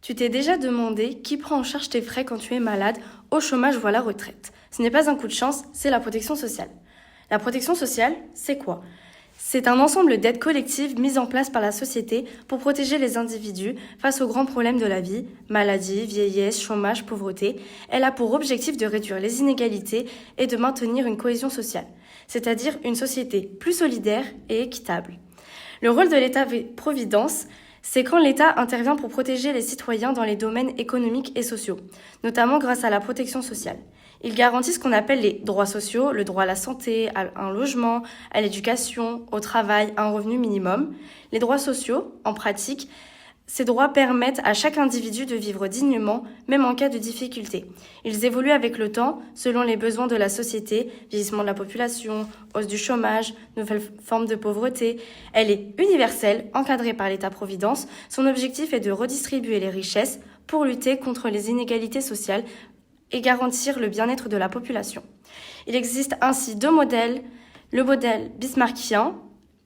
Tu t'es déjà demandé qui prend en charge tes frais quand tu es malade, au chômage ou à la retraite? Ce n'est pas un coup de chance, c'est la protection sociale. La protection sociale, c'est quoi? C'est un ensemble d'aides collectives mises en place par la société pour protéger les individus face aux grands problèmes de la vie, maladie, vieillesse, chômage, pauvreté. Elle a pour objectif de réduire les inégalités et de maintenir une cohésion sociale, c'est-à-dire une société plus solidaire et équitable. Le rôle de l'État-providence, c'est quand l'État intervient pour protéger les citoyens dans les domaines économiques et sociaux, notamment grâce à la protection sociale. Il garantit ce qu'on appelle les droits sociaux, le droit à la santé, à un logement, à l'éducation, au travail, à un revenu minimum. Les droits sociaux, en pratique, ces droits permettent à chaque individu de vivre dignement, même en cas de difficulté. Ils évoluent avec le temps, selon les besoins de la société, vieillissement de la population, hausse du chômage, nouvelles formes de pauvreté. Elle est universelle, encadrée par l'État-providence. Son objectif est de redistribuer les richesses pour lutter contre les inégalités sociales et garantir le bien-être de la population. Il existe ainsi deux modèles. Le modèle bismarckien,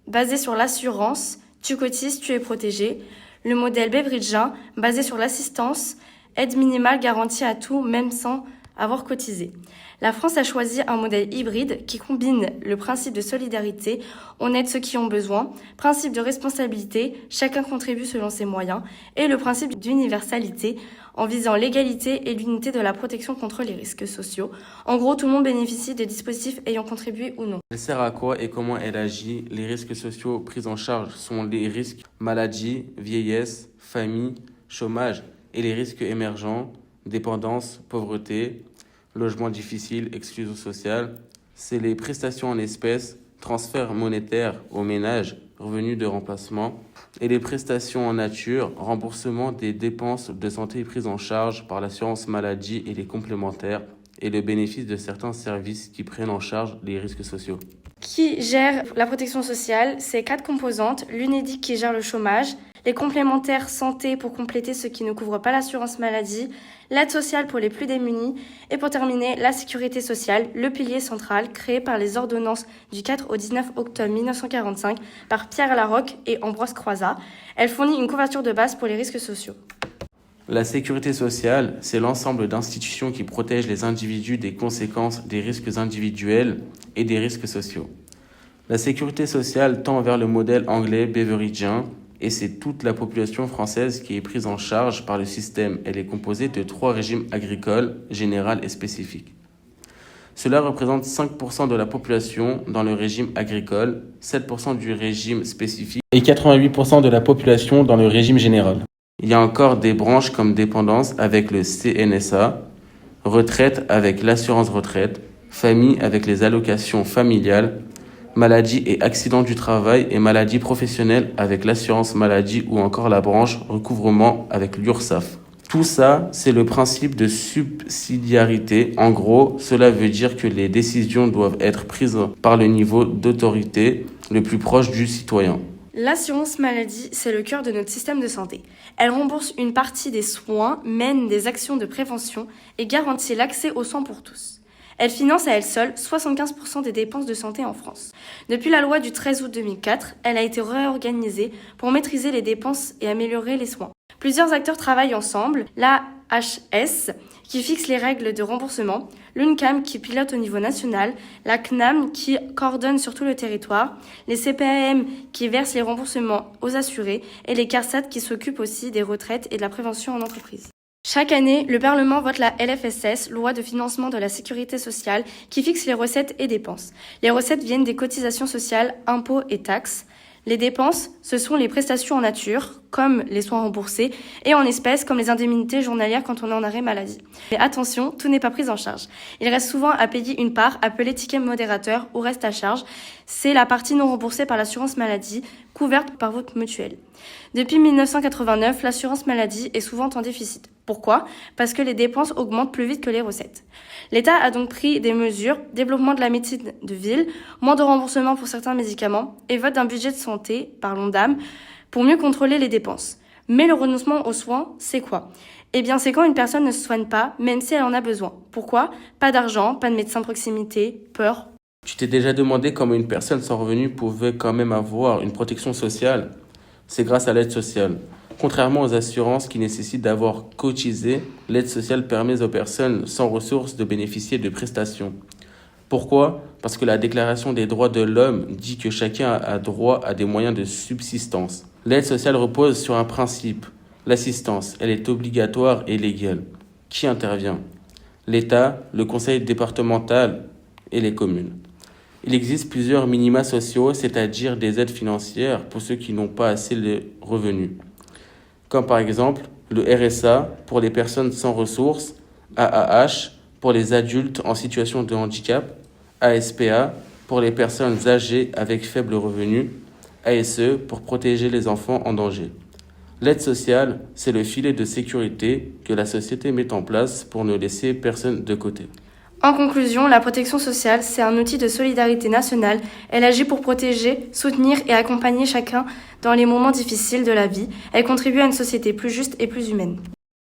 basé sur l'assurance, tu cotises, tu es protégé. Le modèle beveridgien, basé sur l'assistance, aide minimale garantie à tout, même sans avoir cotisé. La France a choisi un modèle hybride qui combine le principe de solidarité, on aide ceux qui ont besoin, principe de responsabilité, chacun contribue selon ses moyens, et le principe d'universalité, en visant l'égalité et l'unité de la protection contre les risques sociaux. En gros, tout le monde bénéficie des dispositifs ayant contribué ou non. Elle sert à quoi et comment elle agit? Les risques sociaux pris en charge sont les risques maladie, vieillesse, famille, chômage et les risques émergents, dépendance, pauvreté, logement difficile, exclusion sociale. C'est les prestations en espèces, transferts monétaires aux ménages, revenus de remplacement, et les prestations en nature, remboursement des dépenses de santé prises en charge par l'assurance maladie et les complémentaires, et le bénéfice de certains services qui prennent en charge les risques sociaux. Qui gère la protection sociale? C'est 4 composantes. L'UNEDIC qui gère le chômage, les complémentaires santé pour compléter ceux qui ne couvrent pas l'assurance maladie, l'aide sociale pour les plus démunis et pour terminer, la sécurité sociale, le pilier central créé par les ordonnances du 4 au 19 octobre 1945 par Pierre Laroque et Ambroise Croizat. Elle fournit une couverture de base pour les risques sociaux. La sécurité sociale, c'est l'ensemble d'institutions qui protègent les individus des conséquences des risques individuels et des risques sociaux. La sécurité sociale tend vers le modèle anglais beveridgien et c'est toute la population française qui est prise en charge par le système. Elle est composée de 3 régimes agricoles, général et spécifique. Cela représente 5% de la population dans le régime agricole, 7% du régime spécifique et 88% de la population dans le régime général. Il y a encore des branches comme dépendance avec le CNSA, retraite avec l'assurance retraite, famille avec les allocations familiales, maladie et accident du travail et maladie professionnelle avec l'assurance maladie ou encore la branche recouvrement avec l'URSSAF. Tout ça, c'est le principe de subsidiarité. En gros, cela veut dire que les décisions doivent être prises par le niveau d'autorité le plus proche du citoyen. L'assurance maladie, c'est le cœur de notre système de santé. Elle rembourse une partie des soins, mène des actions de prévention et garantit l'accès aux soins pour tous. Elle finance à elle seule 75% des dépenses de santé en France. Depuis la loi du 13 août 2004, elle a été réorganisée pour maîtriser les dépenses et améliorer les soins. Plusieurs acteurs travaillent ensemble, l'AHS qui fixe les règles de remboursement, l'UNCAM qui pilote au niveau national, la CNAM qui coordonne sur tout le territoire, les CPAM qui versent les remboursements aux assurés et les CARSAT qui s'occupent aussi des retraites et de la prévention en entreprise. Chaque année, le Parlement vote la LFSS, loi de financement de la sécurité sociale, qui fixe les recettes et dépenses. Les recettes viennent des cotisations sociales, impôts et taxes. Les dépenses, ce sont les prestations en nature, comme les soins remboursés, et en espèces, comme les indemnités journalières quand on est en arrêt maladie. Mais attention, tout n'est pas pris en charge. Il reste souvent à payer une part, appelée ticket modérateur ou reste à charge. C'est la partie non remboursée par l'assurance maladie, couverte par votre mutuelle. Depuis 1989, l'assurance maladie est souvent en déficit. Pourquoi? Parce que les dépenses augmentent plus vite que les recettes. L'État a donc pris des mesures, développement de la médecine de ville, moins de remboursement pour certains médicaments et vote d'un budget de santé, par l'ONDAM, pour mieux contrôler les dépenses. Mais le renoncement aux soins, c'est quoi? Eh bien, c'est quand une personne ne se soigne pas, même si elle en a besoin. Pourquoi? Pas d'argent, pas de médecin de proximité, peur. Tu t'es déjà demandé comment une personne sans revenu pouvait quand même avoir une protection sociale? C'est grâce à l'aide sociale. Contrairement aux assurances qui nécessitent d'avoir cotisé, l'aide sociale permet aux personnes sans ressources de bénéficier de prestations. Pourquoi ? Parce que la Déclaration des droits de l'homme dit que chacun a droit à des moyens de subsistance. L'aide sociale repose sur un principe, l'assistance. Elle est obligatoire et légale. Qui intervient ? L'État, le conseil départemental et les communes. Il existe plusieurs minima sociaux, c'est-à-dire des aides financières pour ceux qui n'ont pas assez de revenus. Comme par exemple le RSA pour les personnes sans ressources, AAH pour les adultes en situation de handicap, ASPA pour les personnes âgées avec faible revenu, ASE pour protéger les enfants en danger. L'aide sociale, c'est le filet de sécurité que la société met en place pour ne laisser personne de côté. En conclusion, la protection sociale, c'est un outil de solidarité nationale. Elle agit pour protéger, soutenir et accompagner chacun dans les moments difficiles de la vie. Elle contribue à une société plus juste et plus humaine.